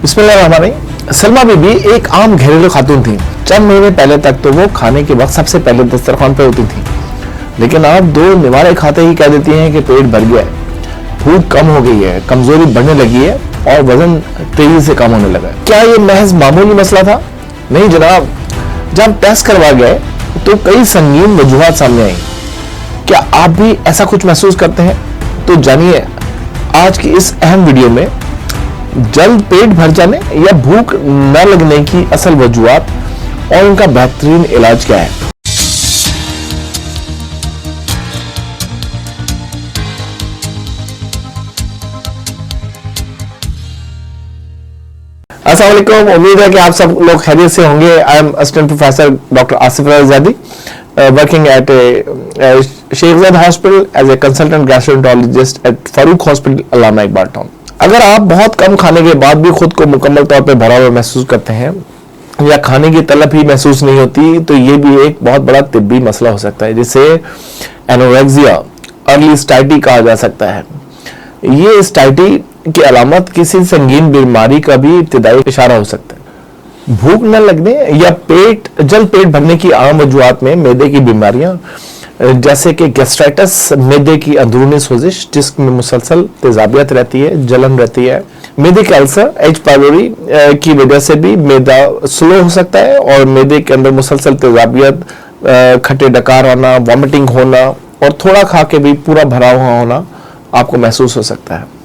बिस्मिल्लाहिर्रहमानिर्रहीम। सलमा बीबी एक आम घरेलू खातून थी। चंद महीने पहले तक तो वो खाने के वक्त सबसे पहले दस्तरखान पर होती थी, लेकिन अब 2 निवाले खाते ही कह देती हैं कि पेट भर गया है, भूख कम हो गई है, कमजोरी बढ़ने लगी है और वजन तेजी से कम होने लगा है। क्या ये महज मामूली मसला था? नहीं जनाब, जब टेस्ट करवा गए तो कई संगीन वजूहात सामने आई। क्या आप भी ऐसा कुछ महसूस करते हैं? तो जानिए आज की इस अहम वीडियो में जल्द पेट भर जाने या भूख न लगने की असल वजूहात और उनका बेहतरीन इलाज क्या है। अस्सलाम वालेकुम, उम्मीद है कि आप सब लोग खैरियत से होंगे। I am assistant professor doctor Asif Azadi, working at Sheikh Zayed hospital as a consultant gastroenterologist at Farooq hospital, Allama Iqbal town. अगर आप बहुत कम खाने के बाद भी खुद को मुकम्मल तौर पे भरा हुआ महसूस करते हैं या खाने की तलब ही महसूस नहीं होती, तो ये भी एक बहुत बड़ा तिब्बी मसला हो सकता है, जिसे एनोरेक्सिया, अर्ली स्टाइटी कहा जा सकता है। ये स्टाइटी की अलामत किसी संगीन बीमारी का भी इब्तिदाई इशारा हो सकता है। भूख न लगने या जल्द पेट भरने की आम वजूहात में मैदे की बीमारियां जैसे कि गैस्ट्राइटिस, मैदे की अंदरूनी सोजिश जिसमें मुसलसल तेजाबियत रहती है, जलन रहती है, मैदे के अल्सर, एच पायलोरी की वजह से भी मैदा स्लो हो सकता है और मैदे के अंदर मुसलसल तेजाबियत, खट्टे डकार आना, वॉमिटिंग होना और थोड़ा खा के भी पूरा भरा हुआ होना आपको महसूस हो सकता है।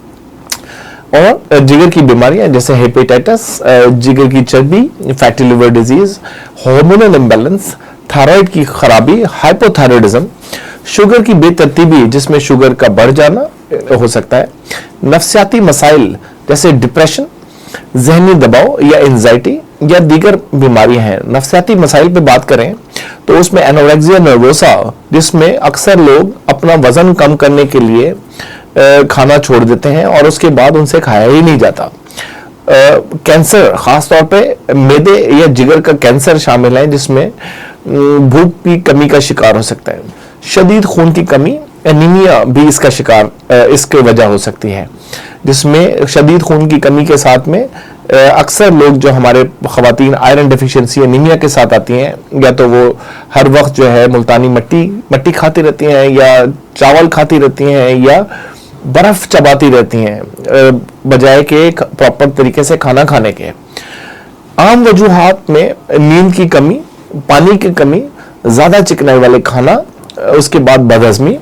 और जिगर की बीमारियां जैसे हेपेटाइटिस, जिगर की चर्बी, fatty liver disease, hormonal imbalance, thyroid की खराबी, हाइपोथायराइडिज्म, शुगर की बेतरतीबी जिसमें शुगर का बढ़ जाना हो सकता है, नफ्सियाती मसाइल जैसे डिप्रेशन, जहनी दबाव या एंजाइटी या दीगर बीमारियां हैं। नफ्सियाती मसाइल पे बात करें तो उसमें एनोरेक्सिया नर्वोसा, जिसमें अक्सर लोग अपना वजन कम करने के लिए खाना छोड़ देते हैं और उसके बाद उनसे खाया ही नहीं जाता। कैंसर, खासतौर पे मैदे या जिगर का कैंसर शामिल है, जिसमें भूख की कमी का शिकार हो सकता है। शदीद खून की कमी, एनीमिया भी इसका शिकार इसके वजह हो सकती है, जिसमें शदीद खून की कमी के साथ में अक्सर लोग जो हमारे खवातीन आयरन डेफिशिएंसी एनीमिया के साथ आती हैं, या तो वो हर वक्त जो है मुल्तानी मट्टी खाती रहती हैं या चावल खाती रहती हैं या बर्फ चबाती रहती हैं बजाय के प्रॉपर तरीके से खाना खाने के। आम वजूहात में नींद की कमी, पानी की कमी, ज्यादा चिकनाई वाले खाना, उसके बाद बदहजमी।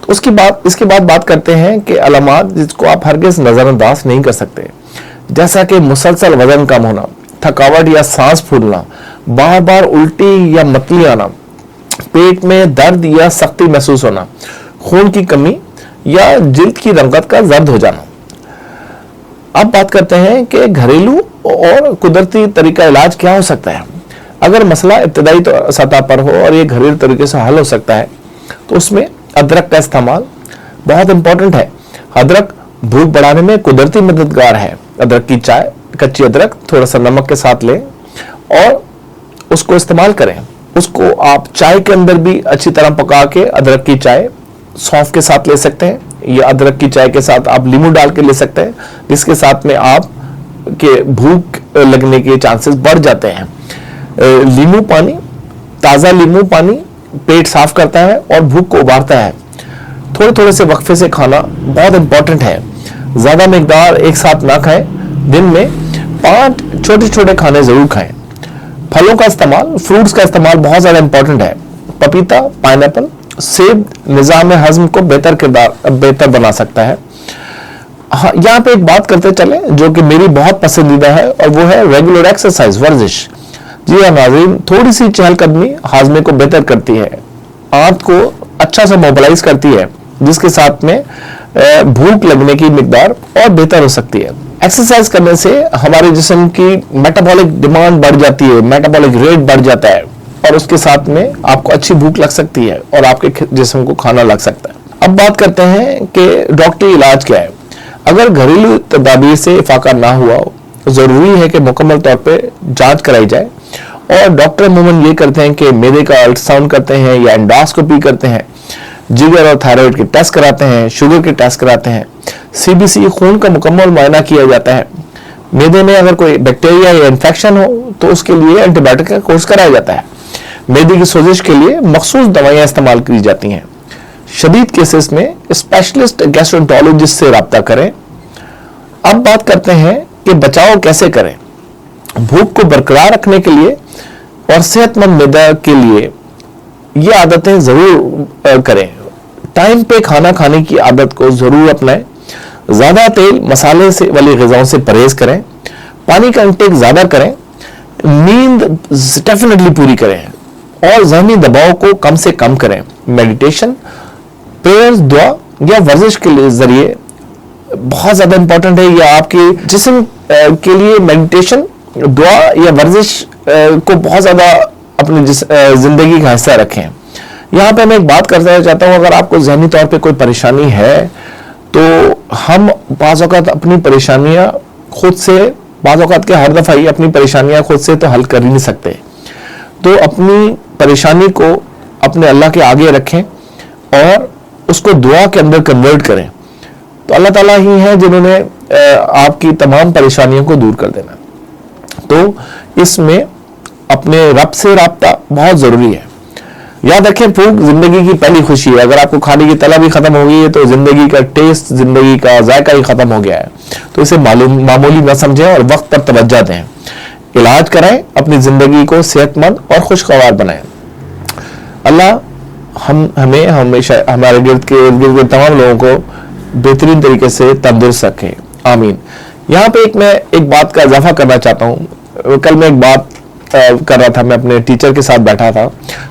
इसके बाद बात करते हैं कि अलामात जिसको आप हरगिज़ नजरअंदाज नहीं कर सकते, जैसा कि मुसलसल वजन कम होना, थकावट या सांस फूलना, बार बार उल्टी या मतली आना, पेट में दर्द या सख्ती महसूस होना, खून की कमी या जिल्द की रंगत का जर्द हो जाना। अब बात करते हैं कि घरेलू और कुदरती तरीका इलाज क्या हो सकता है। अगर मसला इब्तदाई सतह पर हो और ये घरेलू तरीके से हल हो सकता है, तो उसमें अदरक का इस्तेमाल बहुत इंपॉर्टेंट है। अदरक भूख बढ़ाने में कुदरती मददगार है। अदरक की चाय, कच्ची अदरक थोड़ा सा नमक के साथ लें और उसको इस्तेमाल करें। उसको आप चाय के अंदर भी अच्छी तरह पका के अदरक की चाय सौंफ के साथ ले सकते हैं, या अदरक की चाय के साथ आप नींबू डाल के ले सकते हैं, जिसके साथ में आप के भूख लगने के चांसेस बढ़ जाते हैं। नींबू पानी, ताज़ा नींबू पानी पेट साफ करता है और भूख को उबारता है। थोड़े थोड़े से वक्फे से खाना बहुत इंपॉर्टेंट है। ज़्यादा मिकदार एक साथ ना खाएं। दिन में 5 छोटे छोटे खाने जरूर खाएं। फलों का इस्तेमाल, फ्रूट्स का इस्तेमाल बहुत ज़्यादा इंपॉर्टेंट है। पपीता, पाइनएप्पल, सेब निज़ाम हज़म को बेहतर बना सकता है। हाँ, यहाँ पे एक बात करते चले जो कि मेरी बहुत पसंदीदा है, और वो है रेगुलर एक्सरसाइज, वर्जिश। जी हाँ नाज़रीन, थोड़ी सी चहलकदमी हाजमे को बेहतर करती है, आंत को अच्छा से मोबिलाइज करती है, जिसके साथ में भूख लगने की मिकदार और बेहतर हो सकती है। एक्सरसाइज करने से हमारे जिस्म की मेटाबॉलिक डिमांड बढ़ जाती है, मेटाबॉलिक रेट बढ़ जाता है और उसके साथ में आपको अच्छी भूख लग सकती है और आपके जिस्म को खाना लग सकता है। अब बात करते हैं कि डॉक्टरी इलाज क्या है। अगर घरेलू तदाबीर से इफाका ना हुआ हो, जरूरी है कि मुकम्मल तौर पर जाँच कराई जाए, और डॉक्टर अमूमन ये करते हैं कि मैदे का अल्ट्रासाउंड करते हैं या एंडोस्कोपी करते हैं, जिगर और थायराइड के टेस्ट कराते हैं, शुगर के टेस्ट कराते हैं, सीबीसी खून का मुकम्मल मुआयना किया जाता है, میدے میں اگر کوئی بیکٹیریا یا انفیکشن ہو تو اس کے لیے اینٹی بایوٹک کا کورس کرایا جاتا ہے. میدے کی سوزش کے لیے مخصوص دوائیاں استعمال کی جاتی ہیں. شدید کیسز میں اسپیشلسٹ گیسٹرونٹولوجسٹ سے رابطہ کریں. اب بات کرتے ہیں کہ بچاؤ کیسے کریں. بھوک کو برقرار رکھنے کے لیے اور صحت مند معدہ کے لیے یہ عادتیں ضرور کریں. ٹائم پہ کھانا کھانے کی عادت کو ضرور اپنائیں. زیادہ تیل مسالے سے والی غذاؤں سے پرہیز کریں. پانی کا انٹیک زیادہ کریں. نیند ڈیفینیٹلی پوری کریں اور ذہنی دباؤ کو کم سے کم کریں. میڈیٹیشن، پریئرز، دعا یا ورزش کے ذریعے بہت زیادہ امپورٹنٹ ہے. یہ آپ کے جسم کے لیے میڈیٹیشن، دعا یا ورزش کو بہت زیادہ اپنی زندگی کا حصہ رکھیں. یہاں پہ میں ایک بات کرنا چاہتا ہوں، اگر آپ کو ذہنی طور پہ کوئی پریشانی ہے تو ہم بعض اوقات اپنی پریشانیاں خود سے، بعض اوقات کے ہر دفعہ ہی اپنی پریشانیاں خود سے تو حل کر ہی نہیں سکتے. تو اپنی پریشانی کو اپنے اللہ کے آگے رکھیں اور اس کو دعا کے اندر کنورٹ کریں. تو اللہ تعالیٰ ہی ہیں جنہوں نے آپ کی تمام پریشانیوں کو دور کر دینا. تو اس میں اپنے رب سے رابطہ بہت ضروری ہے. یاد رکھیں بھوک زندگی کی پہلی خوشی ہے. اگر آپ کو کھانے کی طلب ہی ختم ہو گئی ہے تو زندگی کا ٹیسٹ، زندگی کا ذائقہ ہی ختم ہو گیا ہے. تو اسے معمولی نہ سمجھیں اور وقت پر توجہ دیں. علاج کرائیں، اپنی زندگی کو صحت مند اور خوشگوار بنائیں. اللہ ہمیں ہمیشہ ہمارے گرد کے تمام لوگوں کو بہترین طریقے سے تندرست رکھے. آمین. یہاں پہ میں ایک بات کا اضافہ کرنا چاہتا ہوں. کل میں ایک بات کر رہا تھا، میں اپنے ٹیچر کے ساتھ بیٹھا تھا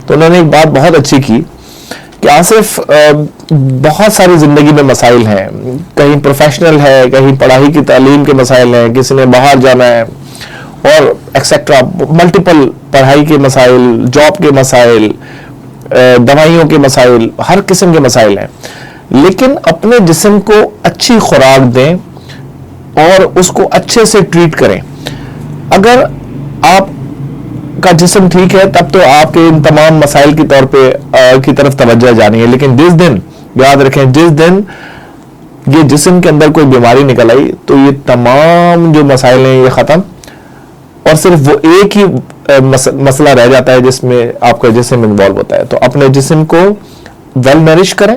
تو انہوں نے ایک بات بہت اچھی کی کہ آصف بہت ساری زندگی میں مسائل ہیں. کہیں پروفیشنل ہے، کہیں پڑھائی کی تعلیم کے مسائل ہیں، کسی نے باہر جانا ہے اور ایکسیکٹرا، ملٹیپل پڑھائی کے مسائل، جاب کے مسائل، دوائیوں کے مسائل، ہر قسم کے مسائل ہیں. لیکن اپنے جسم کو اچھی خوراک دیں اور اس کو اچھے سے ٹریٹ کریں. اگر آپ کا جسم ٹھیک ہے تب تو آپ کے ان تمام مسائل کی طرف توجہ جانی ہے. لیکن جس دن، یاد رکھیں، جس دن یہ جسم کے اندر کوئی بیماری نکل آئی تو یہ تمام جو مسائل ہیں یہ ختم، اور صرف وہ ایک ہی مسئلہ رہ جاتا ہے جس میں آپ کا جسم انوالو ہوتا ہے. تو اپنے جسم کو ویل نرش کریں،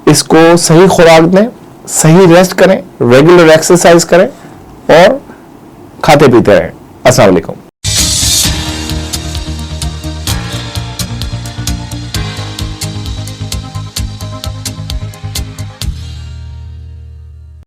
اس کو صحیح خوراک دیں، صحیح ریسٹ کریں، ریگولر ایکسرسائز کریں اور کھاتے پیتے رہیں. السلام علیکم.